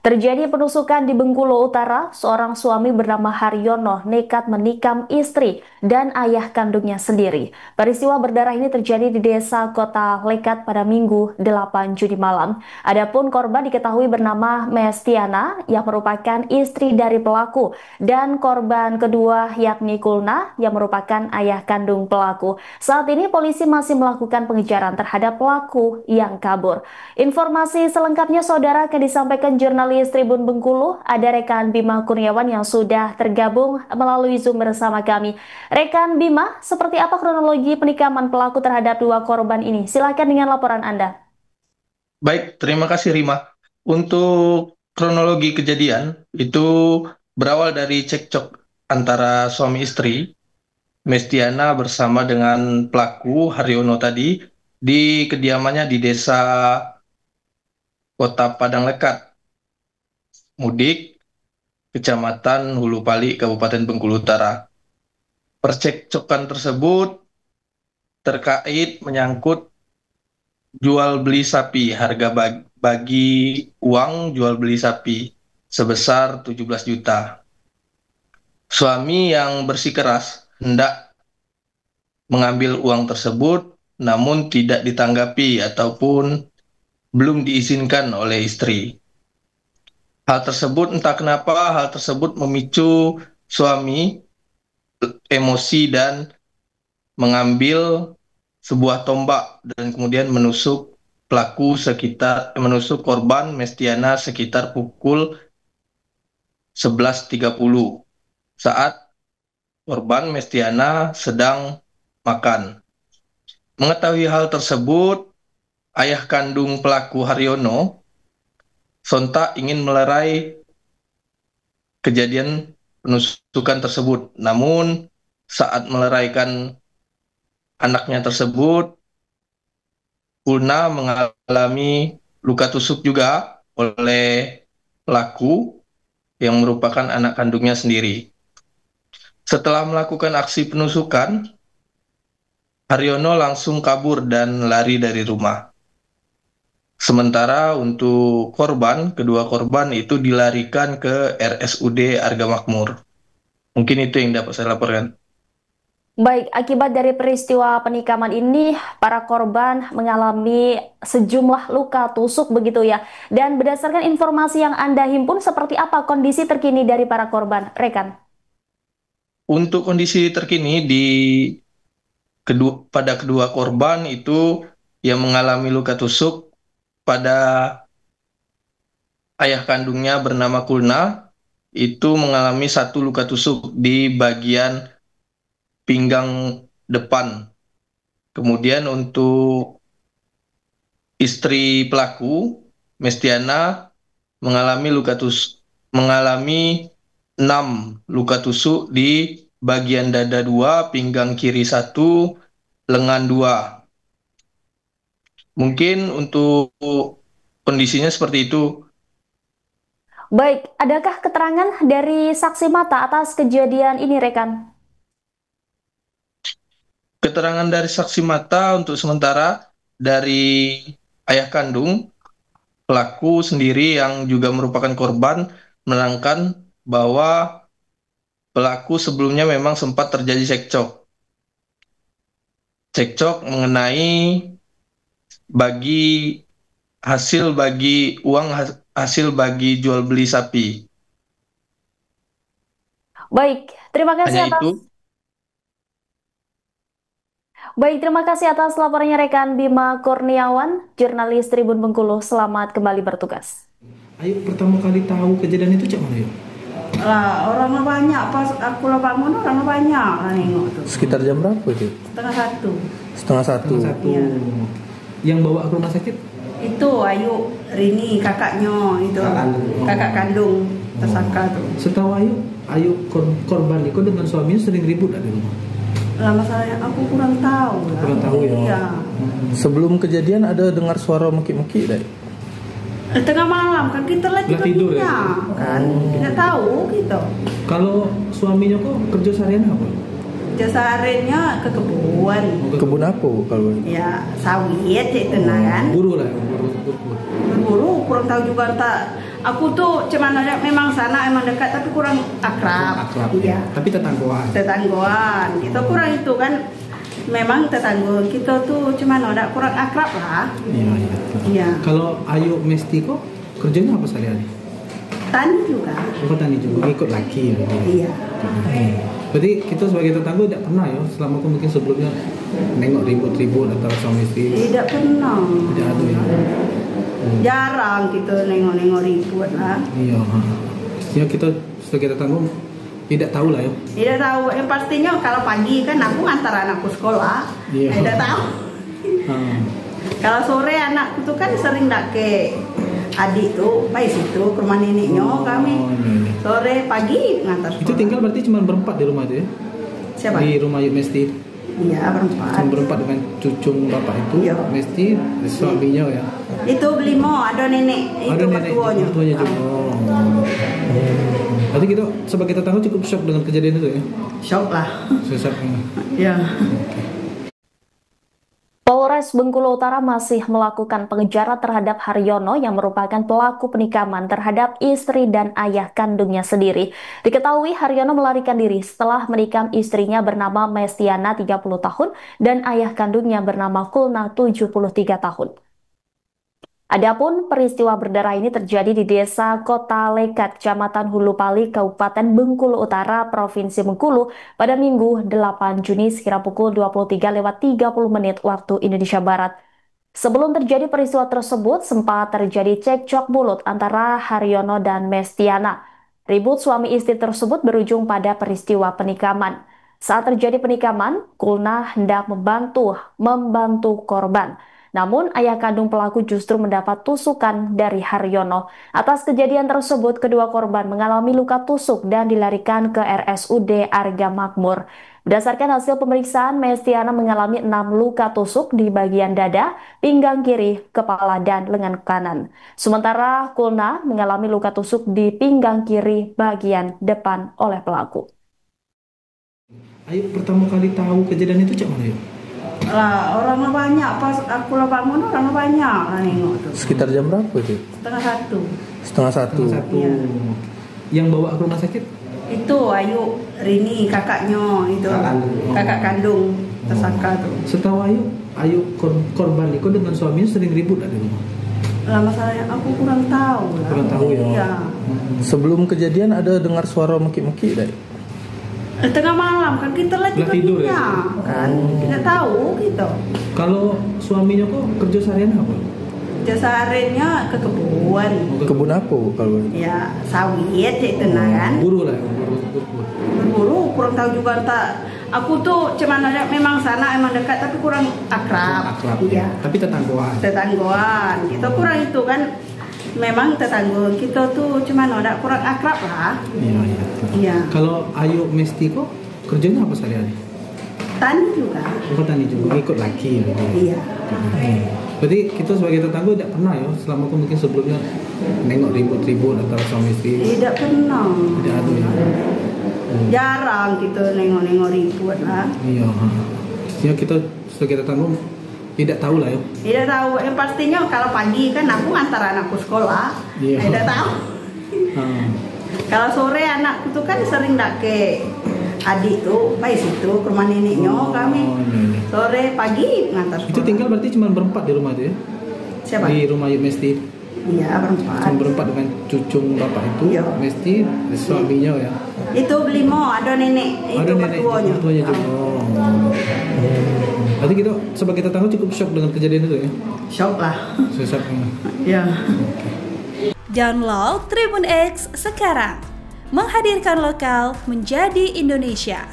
Terjadi penusukan di Bengkulu Utara, seorang suami bernama Haryono nekat menikam istri dan ayah kandungnya sendiri. Peristiwa berdarah ini terjadi di desa Kota Lekat pada Minggu 8 Juni malam. Adapun korban diketahui bernama Mestiana yang merupakan istri dari pelaku dan korban kedua yakni Kulna yang merupakan ayah kandung pelaku. Saat ini polisi masih melakukan pengejaran terhadap pelaku yang kabur. Informasi selengkapnya saudara akan disampaikan jurnalis Tribun Bengkulu. Ada rekan Bima Kurniawan yang sudah tergabung melalui Zoom bersama kami. Rekan Bima, seperti apa kronologi penikaman pelaku terhadap dua korban ini? Silakan dengan laporan Anda. Baik, terima kasih Rima. Untuk kronologi kejadian itu berawal dari cekcok antara suami istri, Mestiana bersama dengan pelaku Haryono tadi di kediamannya di desa Kota Padang Lekat, Mudik, Kecamatan Hulu Pali, Kabupaten Bengkulu Utara. Percekcokan tersebut terkait menyangkut jual beli sapi, harga bagi uang jual beli sapi sebesar 17 juta. Suami yang bersikeras hendak mengambil uang tersebut namun tidak ditanggapi ataupun belum diizinkan oleh istri. Hal tersebut memicu suami emosi dan mengambil sebuah tombak dan kemudian menusuk korban Mestiana sekitar pukul 11.30 saat korban Mestiana sedang makan. Mengetahui hal tersebut, ayah kandung pelaku Haryono sontak ingin melerai kejadian penusukan tersebut. Namun saat meleraikan anaknya tersebut, Ulna mengalami luka tusuk juga oleh pelaku yang merupakan anak kandungnya sendiri. Setelah melakukan aksi penusukan, Haryono langsung kabur dan lari dari rumah. Sementara untuk kedua korban itu dilarikan ke RSUD Arga Makmur. Mungkin itu yang dapat saya laporkan. Baik, akibat dari peristiwa penikaman ini, para korban mengalami sejumlah luka tusuk begitu ya. Dan berdasarkan informasi yang Anda himpun, seperti apa kondisi terkini dari para korban, rekan? Untuk kondisi terkini pada kedua korban itu yang mengalami luka tusuk pada ayah kandungnya bernama Kulna itu mengalami satu luka tusuk di bagian pinggang depan. Kemudian untuk istri pelaku, Mestiana, mengalami 6 luka tusuk di bagian dada 2, pinggang kiri 1, lengan 2. Mungkin untuk kondisinya seperti itu. Baik, adakah keterangan dari saksi mata atas kejadian ini, rekan? Keterangan dari saksi mata untuk sementara dari ayah kandung pelaku sendiri yang juga merupakan korban menerangkan bahwa pelaku sebelumnya memang sempat terjadi cekcok mengenai bagi hasil bagi jual beli sapi. Baik, terima Hanya kasih itu. atas terima kasih atas laporannya rekan Bima Kurniawan, jurnalis Tribun Bengkulu. Selamat kembali bertugas. Ayo pertama kali tahu kejadian itu cak mana yuk? Lah, orangnya banyak pas aku lah bangun orangnya banyak lah nengok tuh. Sekitar jam berapa itu? Setengah satu. Setengah satu. Iya. Yang bawa ke rumah sakit? Itu Ayu Rini kakaknya itu. Kakak kandung tersangka tuh. Setahu Ayu korban itu dengan suaminya sering ribut di rumah. Lah masalahnya aku kurang tahu lah. Kurang tahu ya. Iya. Sebelum kejadian ada dengar suara meki-meki deh. Tengah malam kan kita lagi tidur punya, ya? kan. Tidak tahu gitu. Kalau suaminya kok kerja seharian apa? Dasarnya ke kebun. Kebun apa kalau? Ya sawit itu kan. Buru lah, Berburu kurang tahu juga tak. Aku tuh cuman ada memang sana emang dekat tapi kurang akrab. Iya. Tapi tetanggoan. Tetanggoan. Itu kurang itu kan. Memang tetangga kita tuh cuman ada kurang akrab lah. Iya. Iya. Kalau Ayu Mesti kok kerjanya apa sehari-hari? Tani juga. Tani juga, ikut laki ya. Iya. Berarti kita sebagai tetangga tidak pernah ya, selama aku mungkin sebelumnya nengok ribut-ribut antara suami istri. Tidak pernah. Tidak ada ya. Jarang kita nengok-nengok ribut lah. Iya. Ya kita sebagai tetangga tidak tahu lah ya. Tidak tahu. Yang pastinya kalau pagi kan aku antar anakku sekolah. Iya. Tidak tahu. Kalau sore anakku tuh kan sering dak ke adik tuh, baik situ ke rumah neneknya kami. Iya. Sore pagi ngantar sekolah. Itu tinggal berarti cuma berempat di rumah itu ya? Siapa? Di rumah Ayu Mesti. Iya berempat. Cuma berempat dengan cucung bapak itu. Iya. Mesti suaminya ya. Itu belimo ada nenek. Ada Itu nenek mertuanya. mertuanya juga. Berarti kita sebagai tetangga cukup shock dengan kejadian itu ya? Shock lah. Sesaknya. Iya. Polres Bengkulu Utara masih melakukan pengejaran terhadap Haryono yang merupakan pelaku penikaman terhadap istri dan ayah kandungnya sendiri. Diketahui Haryono melarikan diri setelah menikam istrinya bernama Mestiana 30 tahun dan ayah kandungnya bernama Kulna 73 tahun. Adapun peristiwa berdarah ini terjadi di Desa Kota Lekat, Kecamatan Hulu Pali, Kabupaten Bengkulu Utara, Provinsi Bengkulu pada Minggu 8 Juni sekira pukul 23:30 waktu Indonesia Barat. Sebelum terjadi peristiwa tersebut, sempat terjadi cekcok mulut antara Haryono dan Mestiana. Ribut suami istri tersebut berujung pada peristiwa penikaman. Saat terjadi penikaman, Kulna hendak membantu korban. Namun, ayah kandung pelaku justru mendapat tusukan dari Haryono. Atas kejadian tersebut, kedua korban mengalami luka tusuk dan dilarikan ke RSUD Arga Makmur. Berdasarkan hasil pemeriksaan, Mestiana mengalami 6 luka tusuk di bagian dada, pinggang kiri, kepala, dan lengan kanan. Sementara Kulna mengalami luka tusuk di pinggang kiri bagian depan oleh pelaku. Ayu pertama kali tahu kejadian itu cak mana ya? Lah orangnya banyak pas aku lah bangun orangnya banyak lah nengok tuh. Sekitar jam berapa itu? Setengah satu. Setengah satu. Iya. Yang bawa ke rumah sakit? Itu Ayu Rini kakaknya itu. Kakak kandung tersangka tuh. Setahu Ayu korban itu dengan suaminya sering ribut di rumah. Lah masalahnya aku kurang tahu lah. Kurang tahu ya. Iya. Sebelum kejadian ada dengar suara meki-meki dari? Tengah malam kan kita lagi tidur ya? Kan tidak tahu gitu. Kalau suaminya kok kerja seharian apa? Dasarnya ke kebun. Kebun apa kalau? Ya sawit itu kan. Buru lah. Berburu kurang tahu juga tak. Aku tuh cuman ada memang sana emang dekat tapi kurang akrab. Iya. Tapi tetanggoan. Tetanggoan. Kita kurang itu kan. Memang tetangga kita tuh cuman ada kurang akrab lah. Iya. Kalau Ayu Mesti kok kerjanya apa sehari-hari? Tani juga. Tani juga, ikut laki ya. Iya. Berarti kita sebagai tetangga tidak pernah ya, selama aku mungkin sebelumnya nengok ribut-ribut antara suami istri. Tidak pernah. Tidak ada ya. Jarang kita nengok-nengok ribut lah. Iya. Ya kita sebagai tetangga tidak tahu lah ya. Tidak tahu. Yang pastinya kalau pagi kan aku antar anakku sekolah. Iya. Tidak tahu. Kalau sore anakku tuh kan sering dak ke adik tuh, baik situ ke rumah neneknya kami. Iya. Sore pagi ngantar sekolah. Itu tinggal berarti cuma berempat di rumah itu ya? Siapa? Di rumah Ayu Mesti. Iya berempat. Cuma berempat dengan cucung bapak itu. Iya. Mesti suaminya ya. Itu belimo ada nenek. Ada itu nenek mertuanya juga. Berarti kita sebagai tetangga cukup shock dengan kejadian itu ya? Shock lah. Sesaknya. Iya. Download Tribun X sekarang. Menghadirkan lokal menjadi Indonesia.